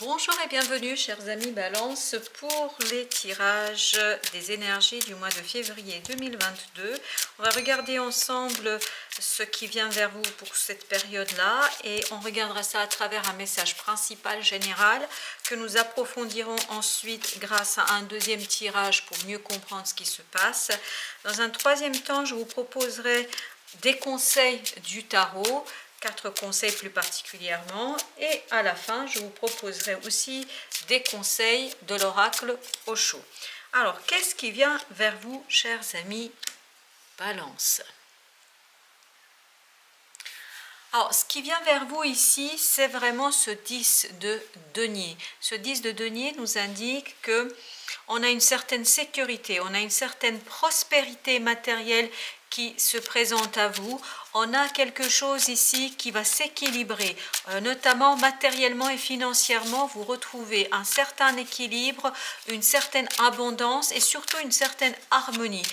Bonjour et bienvenue chers amis Balance pour les tirages des énergies du mois de février 2022. On va regarder ensemble ce qui vient vers vous pour cette période-là et on regardera ça à travers un message principal général que nous approfondirons ensuite grâce à un deuxième tirage pour mieux comprendre ce qui se passe. Dans un troisième temps, je vous proposerai des conseils du tarot, 4 conseils plus particulièrement, et à la fin je vous proposerai aussi des conseils de l'oracle Osho. Alors qu'est-ce qui vient vers vous chers amis Balance? Alors ce qui vient vers vous ici, c'est vraiment ce 10 de denier. Ce 10 de denier nous indique que on a une certaine sécurité, on a une certaine prospérité matérielle qui se présente à vous. On a quelque chose ici qui va s'équilibrer, notamment matériellement et financièrement. Vous retrouvez un certain équilibre, une certaine abondance et surtout une certaine harmonie.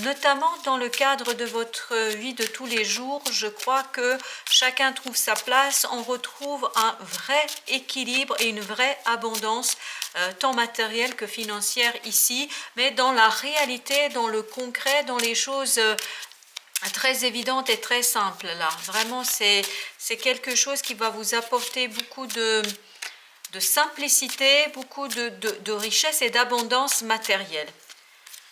Notamment dans le cadre de votre vie de tous les jours, je crois que chacun trouve sa place. On retrouve un vrai équilibre et une vraie abondance, tant matérielle que financière ici, mais dans la réalité, dans le concret, dans les choses très évidentes et très simples là. Vraiment, c'est quelque chose qui va vous apporter beaucoup de simplicité, beaucoup de richesse et d'abondance matérielle.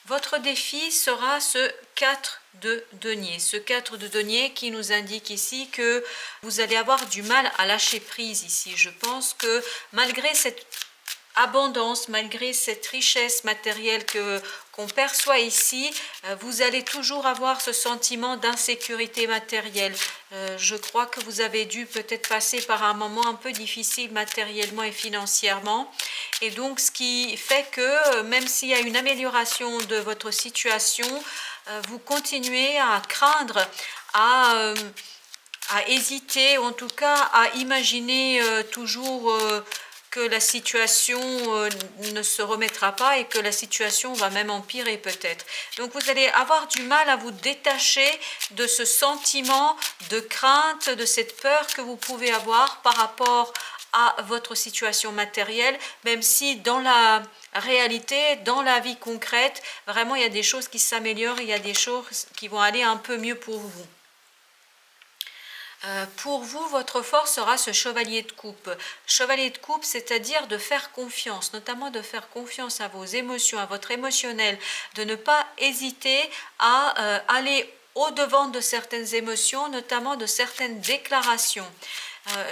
Votre défi sera ce 4 de denier. Ce 4 de denier qui nous indique ici que vous allez avoir du mal à lâcher prise ici. Je pense que malgré cette abondance, malgré cette richesse matérielle qu'on perçoit ici, vous allez toujours avoir ce sentiment d'insécurité matérielle. Je crois que vous avez dû peut-être passer par un moment un peu difficile matériellement et financièrement. Et donc, ce qui fait que même s'il y a une amélioration de votre situation, vous continuez à craindre, à hésiter, ou en tout cas à imaginer toujours que la situation ne se remettra pas et que la situation va même empirer peut-être. Donc vous allez avoir du mal à vous détacher de ce sentiment de crainte, de cette peur que vous pouvez avoir par rapport à votre situation matérielle, même si dans la réalité, dans la vie concrète, vraiment il y a des choses qui s'améliorent, il y a des choses qui vont aller un peu mieux pour vous. Pour vous, votre force sera ce chevalier de coupe. Chevalier de coupe, c'est-à-dire de faire confiance, notamment de faire confiance à vos émotions, à votre émotionnel, de ne pas hésiter à aller au-devant de certaines émotions, notamment de certaines déclarations.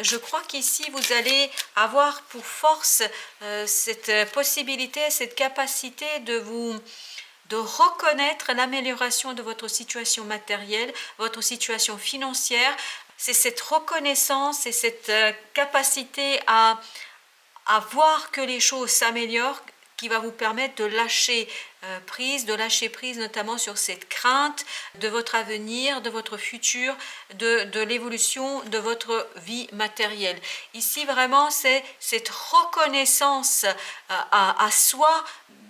Je crois qu'ici, vous allez avoir pour force cette possibilité, cette capacité de reconnaître l'amélioration de votre situation matérielle, votre situation financière. C'est cette reconnaissance et cette capacité à voir que les choses s'améliorent qui va vous permettre de lâcher prise, notamment sur cette crainte de votre avenir, de votre futur, de l'évolution de votre vie matérielle. Ici, vraiment, c'est cette reconnaissance à soi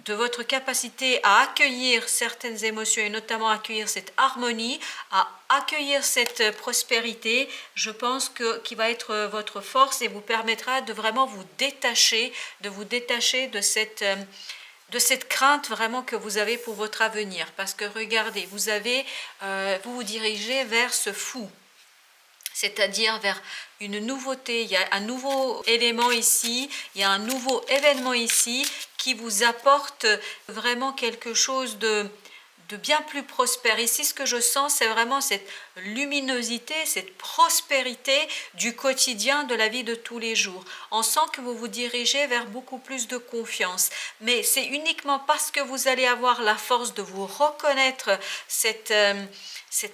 de votre capacité à accueillir certaines émotions et notamment accueillir cette harmonie, à accueillir cette prospérité, je pense qui va être votre force et vous permettra de vraiment vous détacher, de cette crainte vraiment que vous avez pour votre avenir. Parce que regardez, vous vous dirigez vers ce fou, c'est-à-dire vers une nouveauté. Il y a un nouveau élément ici, il y a un nouveau événement ici qui vous apporte vraiment quelque chose de bien plus prospère. Ici, ce que je sens, c'est vraiment cette luminosité, cette prospérité du quotidien, de la vie de tous les jours. On sent que vous vous dirigez vers beaucoup plus de confiance. Mais c'est uniquement parce que vous allez avoir la force de vous reconnaître cette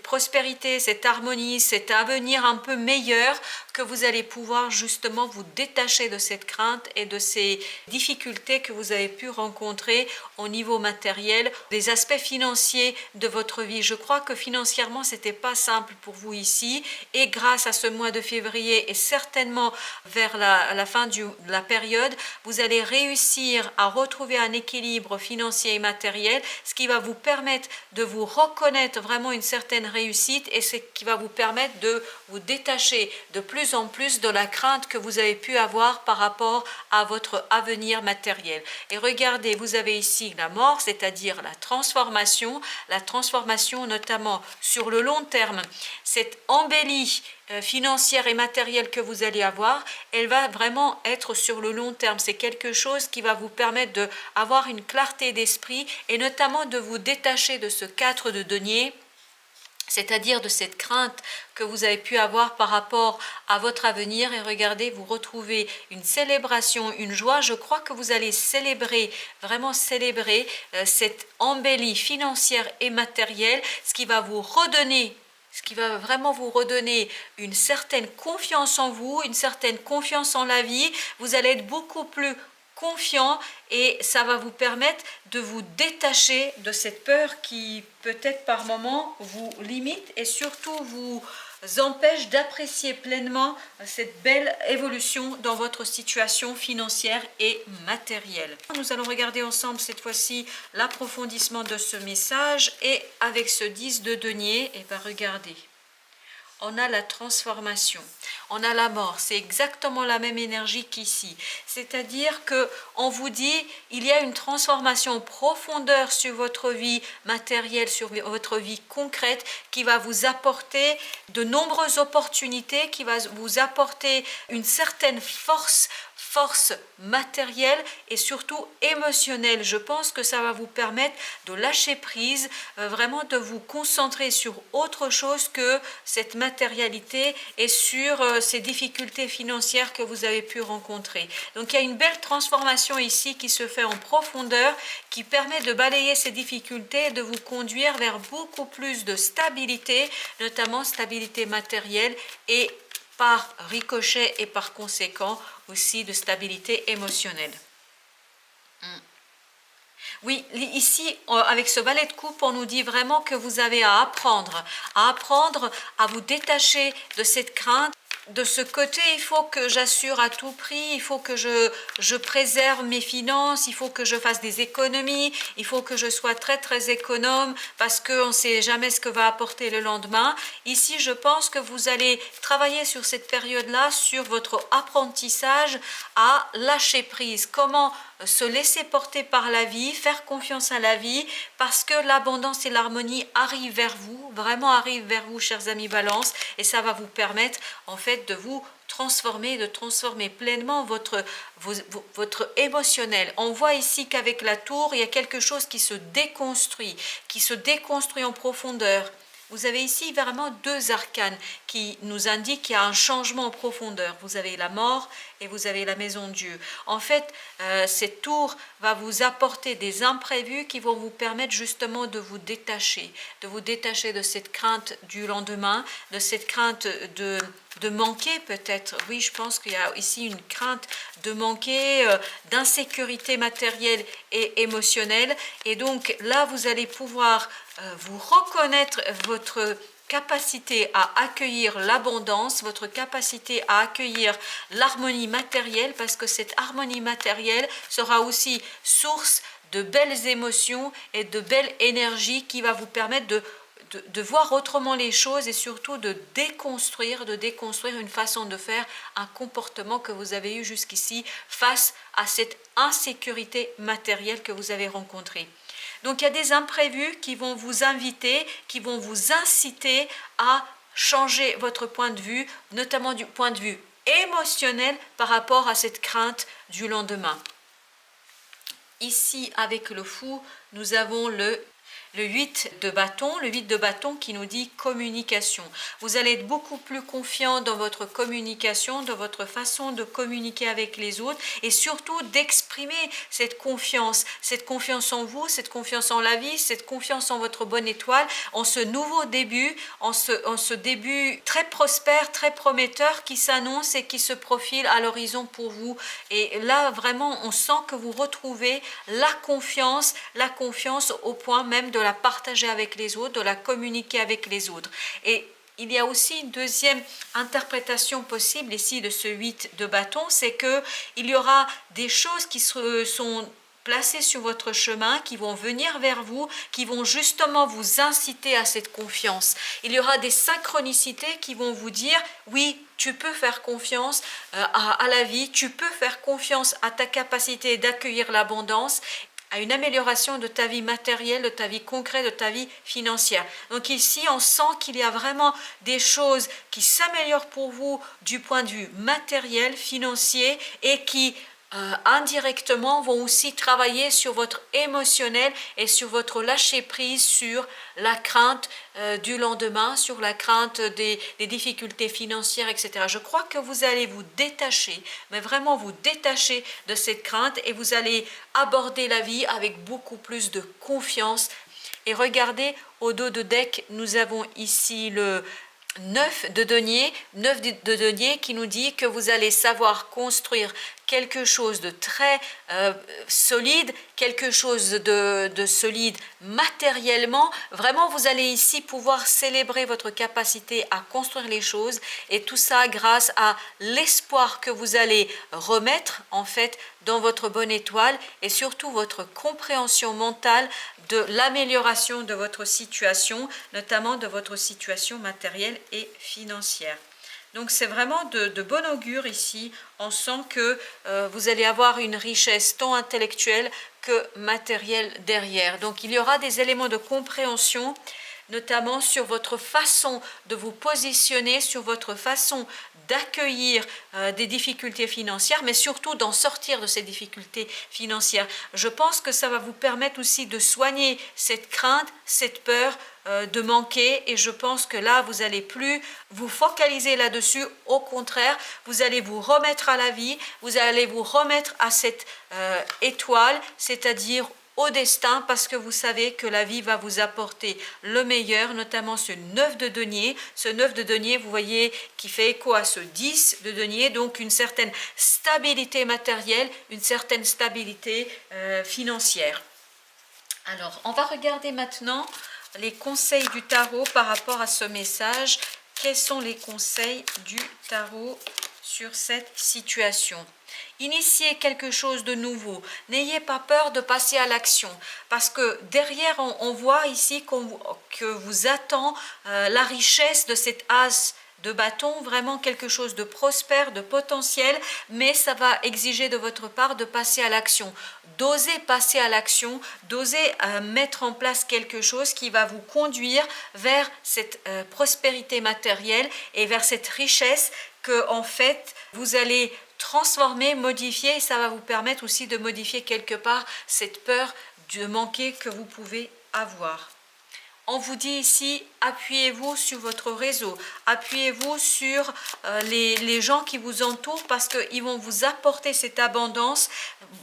prospérité, cette harmonie, cet avenir un peu meilleur que vous allez pouvoir justement vous détacher de cette crainte et de ces difficultés que vous avez pu rencontrer au niveau matériel, des aspects financiers de votre vie. Je crois que financièrement, c'était pas simple pour vous ici, et grâce à ce mois de février et certainement vers la fin de la période, vous allez réussir à retrouver un équilibre financier et matériel, ce qui va vous permettre de vous reconnaître vraiment une certaine réussite, et ce qui va vous permettre de vous détacher de plus en plus de la crainte que vous avez pu avoir par rapport à votre avenir matériel. Et regardez, vous avez ici la mort, c'est-à-dire la transformation notamment sur le long terme. Cette embellie financière et matérielle que vous allez avoir, elle va vraiment être sur le long terme. C'est quelque chose qui va vous permettre d'avoir une clarté d'esprit et notamment de vous détacher de ce 4 de denier, c'est-à-dire de cette crainte que vous avez pu avoir par rapport à votre avenir. Et regardez, vous retrouvez une célébration, une joie. Je crois que vous allez célébrer, vraiment célébrer cette embellie financière et matérielle, ce qui va vraiment vous redonner une certaine confiance en vous, une certaine confiance en la vie. Vous allez être beaucoup plus confiant et ça va vous permettre de vous détacher de cette peur qui peut-être par moment vous limite et surtout vous empêche d'apprécier pleinement cette belle évolution dans votre situation financière et matérielle. Nous allons regarder ensemble cette fois-ci l'approfondissement de ce message, et avec ce 10 de denier, et bien regardez. On a la transformation, on a la mort, c'est exactement la même énergie qu'ici. C'est-à-dire que on vous dit, il y a une transformation en profondeur sur votre vie matérielle, sur votre vie concrète, qui va vous apporter de nombreuses opportunités, qui va vous apporter une certaine force matérielle et surtout émotionnelle. Je pense que ça va vous permettre de lâcher prise, vraiment de vous concentrer sur autre chose que cette matérialité et sur ces difficultés financières que vous avez pu rencontrer. Donc il y a une belle transformation ici qui se fait en profondeur, qui permet de balayer ces difficultés et de vous conduire vers beaucoup plus de stabilité, notamment stabilité matérielle et par ricochet et par conséquent aussi de stabilité émotionnelle. Oui, ici, avec ce valet de coupe, on nous dit vraiment que vous avez à apprendre à vous détacher de cette crainte. De ce côté, il faut que j'assure à tout prix, il faut que je préserve mes finances, il faut que je fasse des économies, il faut que je sois très très économe parce qu'on ne sait jamais ce que va apporter le lendemain. Ici, je pense que vous allez travailler sur cette période-là, sur votre apprentissage à lâcher prise. Comment se laisser porter par la vie, faire confiance à la vie, parce que l'abondance et l'harmonie arrivent vers vous, vraiment arrivent vers vous, chers amis Balance, et ça va vous permettre en fait de vous transformer, de transformer pleinement votre émotionnel. On voit ici qu'avec la tour, il y a quelque chose qui se déconstruit en profondeur. Vous avez ici vraiment deux arcanes qui nous indiquent qu'il y a un changement en profondeur. Vous avez la mort et vous avez la maison de Dieu. En fait, cette tour va vous apporter des imprévus qui vont vous permettre justement de vous détacher de cette crainte du lendemain, de cette crainte de manquer peut-être. Oui, je pense qu'il y a ici une crainte de manquer, d'insécurité matérielle et émotionnelle. Et donc là, vous allez pouvoir vous reconnaître votre capacité à accueillir l'abondance, votre capacité à accueillir l'harmonie matérielle, parce que cette harmonie matérielle sera aussi source de belles émotions et de belles énergies qui va vous permettre de voir autrement les choses et surtout de déconstruire une façon de faire, un comportement que vous avez eu jusqu'ici face à cette insécurité matérielle que vous avez rencontrée. Donc il y a des imprévus qui vont vous inviter, qui vont vous inciter à changer votre point de vue, notamment du point de vue émotionnel par rapport à cette crainte du lendemain. Ici, avec le fou, nous avons le 8 de bâton qui nous dit communication. Vous allez être beaucoup plus confiant dans votre communication, dans votre façon de communiquer avec les autres et surtout d'exprimer cette confiance en vous, cette confiance en la vie, cette confiance en votre bonne étoile, en ce nouveau début, en ce début très prospère, très prometteur qui s'annonce et qui se profile à l'horizon pour vous. Et là, vraiment, on sent que vous retrouvez la confiance au point même de la partager avec les autres, de la communiquer avec les autres. Et il y a aussi une deuxième interprétation possible ici de ce 8 de bâton, c'est que il y aura des choses qui sont placées sur votre chemin, qui vont venir vers vous, qui vont justement vous inciter à cette confiance. Il y aura des synchronicités qui vont vous dire, oui, tu peux faire confiance à la vie, tu peux faire confiance à ta capacité d'accueillir l'abondance, à une amélioration de ta vie matérielle, de ta vie concrète, de ta vie financière. Donc ici, on sent qu'il y a vraiment des choses qui s'améliorent pour vous du point de vue matériel, financier, et qui indirectement vont aussi travailler sur votre émotionnel et sur votre lâcher prise, sur la crainte du lendemain, sur la crainte des difficultés financières, etc. Je crois que vous allez vous détacher, mais vraiment vous détacher de cette crainte, et vous allez aborder la vie avec beaucoup plus de confiance. Et regardez, au dos de deck, nous avons ici le 9 de denier qui nous dit que vous allez savoir construire quelque chose de très solide, quelque chose de solide matériellement. Vraiment, vous allez ici pouvoir célébrer votre capacité à construire les choses, et tout ça grâce à l'espoir que vous allez remettre en fait dans votre bonne étoile, et surtout votre compréhension mentale de l'amélioration de votre situation, notamment de votre situation matérielle et financière. Donc c'est vraiment de bon augure ici. On sent que vous allez avoir une richesse tant intellectuelle que matérielle derrière. Donc il y aura des éléments de compréhension, notamment sur votre façon de vous positionner, sur votre façon d'accueillir des difficultés financières, mais surtout d'en sortir de ces difficultés financières. Je pense que ça va vous permettre aussi de soigner cette crainte, cette peur de manquer, et je pense que là, vous n'allez plus vous focaliser là-dessus. Au contraire, vous allez vous remettre à la vie, vous allez vous remettre à cette étoile, c'est-à-dire au destin, parce que vous savez que la vie va vous apporter le meilleur, notamment ce 9 de denier. Ce 9 de denier, vous voyez, qui fait écho à ce 10 de denier, donc une certaine stabilité matérielle, une certaine stabilité financière. Alors, on va regarder maintenant les conseils du tarot par rapport à ce message. Quels sont les conseils du tarot sur cette situation? Initiez quelque chose de nouveau. N'ayez pas peur de passer à l'action, parce que derrière, on voit ici que vous attend la richesse de cet as de bâton, vraiment quelque chose de prospère, de potentiel, mais ça va exiger de votre part de passer à l'action, d'oser passer à l'action, d'oser mettre en place quelque chose qui va vous conduire vers cette prospérité matérielle et vers cette richesse que en fait vous allez transformer, modifier, et ça va vous permettre aussi de modifier quelque part cette peur de manquer que vous pouvez avoir. On vous dit ici, appuyez-vous sur votre réseau, appuyez-vous sur les gens qui vous entourent, parce qu'ils vont vous apporter cette abondance.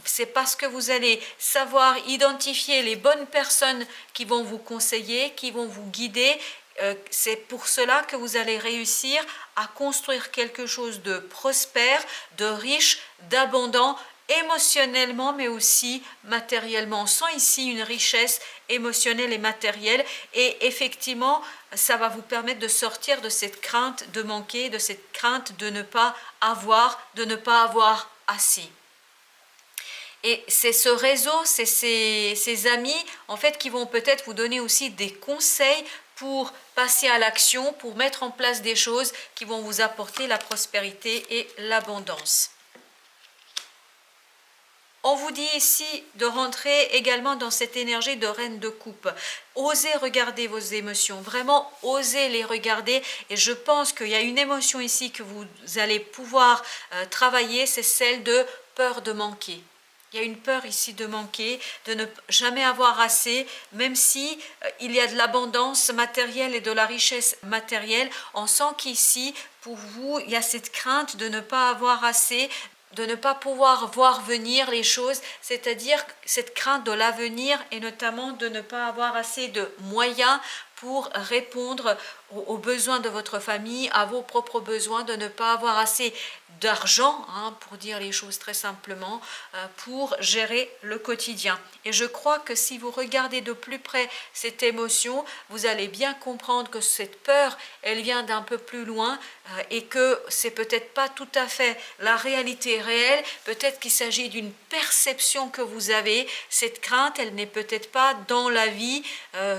C'est parce que vous allez savoir identifier les bonnes personnes qui vont vous conseiller, qui vont vous guider. C'est pour cela que vous allez réussir à construire quelque chose de prospère, de riche, d'abondant, émotionnellement mais aussi matériellement. On sent ici une richesse émotionnelle et matérielle, et effectivement ça va vous permettre de sortir de cette crainte de manquer, de cette crainte de ne pas avoir assez. Et c'est ce réseau, c'est ces amis en fait qui vont peut-être vous donner aussi des conseils pour passer à l'action, pour mettre en place des choses qui vont vous apporter la prospérité et l'abondance. On vous dit ici de rentrer également dans cette énergie de reine de coupe. Osez regarder vos émotions, vraiment osez les regarder. Et je pense qu'il y a une émotion ici que vous allez pouvoir travailler, c'est celle de peur de manquer. Il y a une peur ici de manquer, de ne jamais avoir assez, même si il y a de l'abondance matérielle et de la richesse matérielle. On sent qu'ici, pour vous, il y a cette crainte de ne pas avoir assez, de ne pas pouvoir voir venir les choses, c'est-à-dire cette crainte de l'avenir, et notamment de ne pas avoir assez de moyens pour répondre aux besoins de votre famille, à vos propres besoins, de ne pas avoir assez d'argent, pour dire les choses très simplement, pour gérer le quotidien. Et je crois que si vous regardez de plus près cette émotion, vous allez bien comprendre que cette peur, elle vient d'un peu plus loin et que c'est peut-être pas tout à fait la réalité réelle, peut-être qu'il s'agit d'une perception que vous avez. Cette crainte, elle n'est peut-être pas dans la vie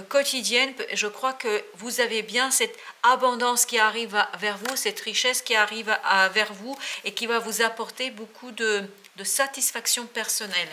quotidienne. Je crois que vous avez bien cette abondance qui arrive vers vous, cette richesse qui arrive vers vous et qui va vous apporter beaucoup de satisfaction personnelle.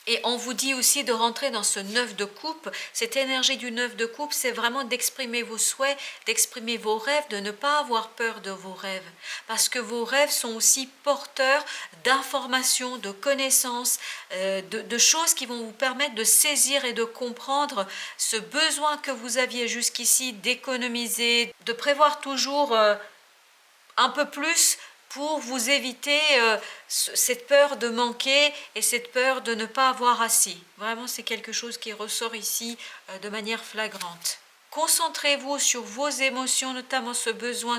Et on vous dit aussi de rentrer dans ce 9 de coupe. Cette énergie du 9 de coupe, c'est vraiment d'exprimer vos souhaits, d'exprimer vos rêves, de ne pas avoir peur de vos rêves. Parce que vos rêves sont aussi porteurs d'informations, de connaissances, de choses qui vont vous permettre de saisir et de comprendre ce besoin que vous aviez jusqu'ici d'économiser, de prévoir toujours un peu plus pour vous éviter cette peur de manquer et cette peur de ne pas avoir assez. Vraiment, c'est quelque chose qui ressort ici de manière flagrante. Concentrez-vous sur vos émotions, notamment ce besoin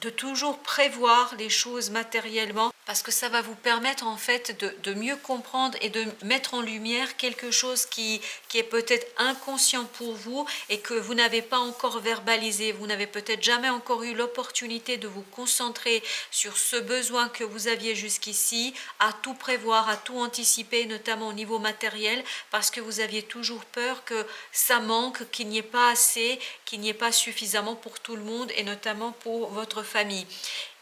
de toujours prévoir les choses matériellement, parce que ça va vous permettre en fait de mieux comprendre et de mettre en lumière quelque chose qui est peut-être inconscient pour vous et que vous n'avez pas encore verbalisé. Vous n'avez peut-être jamais encore eu l'opportunité de vous concentrer sur ce besoin que vous aviez jusqu'ici, à tout prévoir, à tout anticiper, notamment au niveau matériel, parce que vous aviez toujours peur que ça manque, qu'il n'y ait pas assez, qu'il n'y ait pas suffisamment pour tout le monde et notamment pour votre famille.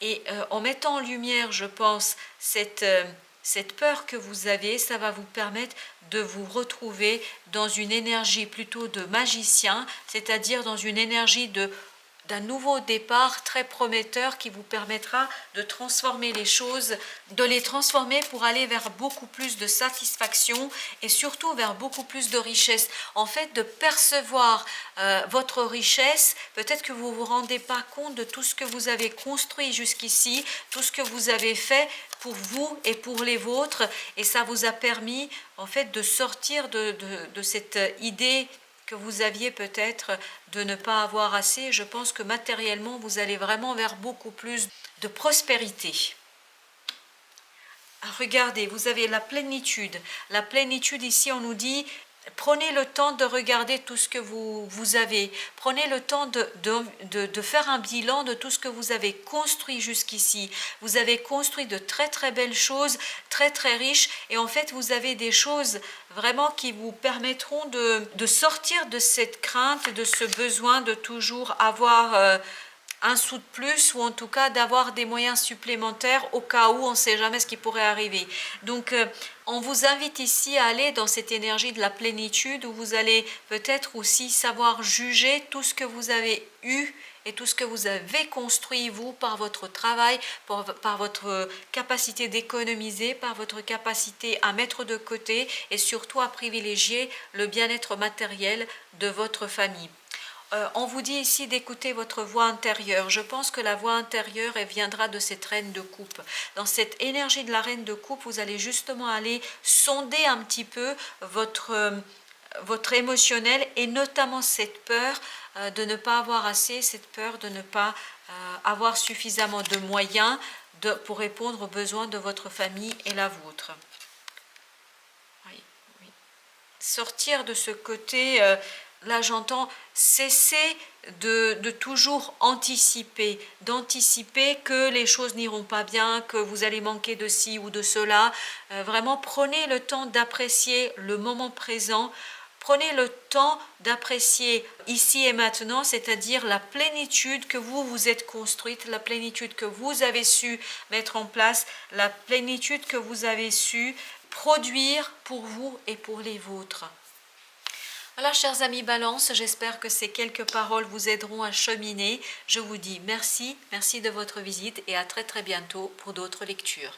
Et en mettant en lumière, je pense, cette peur que vous avez, ça va vous permettre de vous retrouver dans une énergie plutôt de magicien, c'est-à-dire dans une énergie d'un nouveau départ très prometteur qui vous permettra de transformer les choses, de les transformer pour aller vers beaucoup plus de satisfaction et surtout vers beaucoup plus de richesse. En fait, de percevoir votre richesse, peut-être que vous ne vous rendez pas compte de tout ce que vous avez construit jusqu'ici, tout ce que vous avez fait pour vous et pour les vôtres, et ça vous a permis en fait de sortir de cette idée que vous aviez peut-être de ne pas avoir assez. Je pense que matériellement, vous allez vraiment vers beaucoup plus de prospérité. Regardez, vous avez la plénitude. La plénitude, ici, on nous dit, prenez le temps de regarder tout ce que vous avez. Prenez le temps de faire un bilan de tout ce que vous avez construit jusqu'ici. Vous avez construit de très très belles choses, très très riches. Et en fait, vous avez des choses vraiment qui vous permettront de sortir de cette crainte, de ce besoin de toujours avoir un sou de plus, ou en tout cas d'avoir des moyens supplémentaires au cas où on ne sait jamais ce qui pourrait arriver. Donc on vous invite ici à aller dans cette énergie de la plénitude où vous allez peut-être aussi savoir juger tout ce que vous avez eu et tout ce que vous avez construit vous par votre travail, par votre capacité d'économiser, par votre capacité à mettre de côté et surtout à privilégier le bien-être matériel de votre famille. On vous dit ici d'écouter votre voix intérieure. Je pense que la voix intérieure, elle viendra de cette reine de coupe. Dans cette énergie de la reine de coupe, vous allez justement aller sonder un petit peu votre émotionnel et notamment cette peur de ne pas avoir assez, cette peur de ne pas avoir suffisamment de moyens pour répondre aux besoins de votre famille et la vôtre. Oui, oui. Sortir de ce côté... Là, j'entends cesser de toujours anticiper, d'anticiper que les choses n'iront pas bien, que vous allez manquer de ci ou de cela. Vraiment, prenez le temps d'apprécier le moment présent. Prenez le temps d'apprécier ici et maintenant, c'est-à-dire la plénitude que vous vous êtes construite, la plénitude que vous avez su mettre en place, la plénitude que vous avez su produire pour vous et pour les vôtres. Voilà, chers amis Balance, j'espère que ces quelques paroles vous aideront à cheminer. Je vous dis merci de votre visite et à très très bientôt pour d'autres lectures.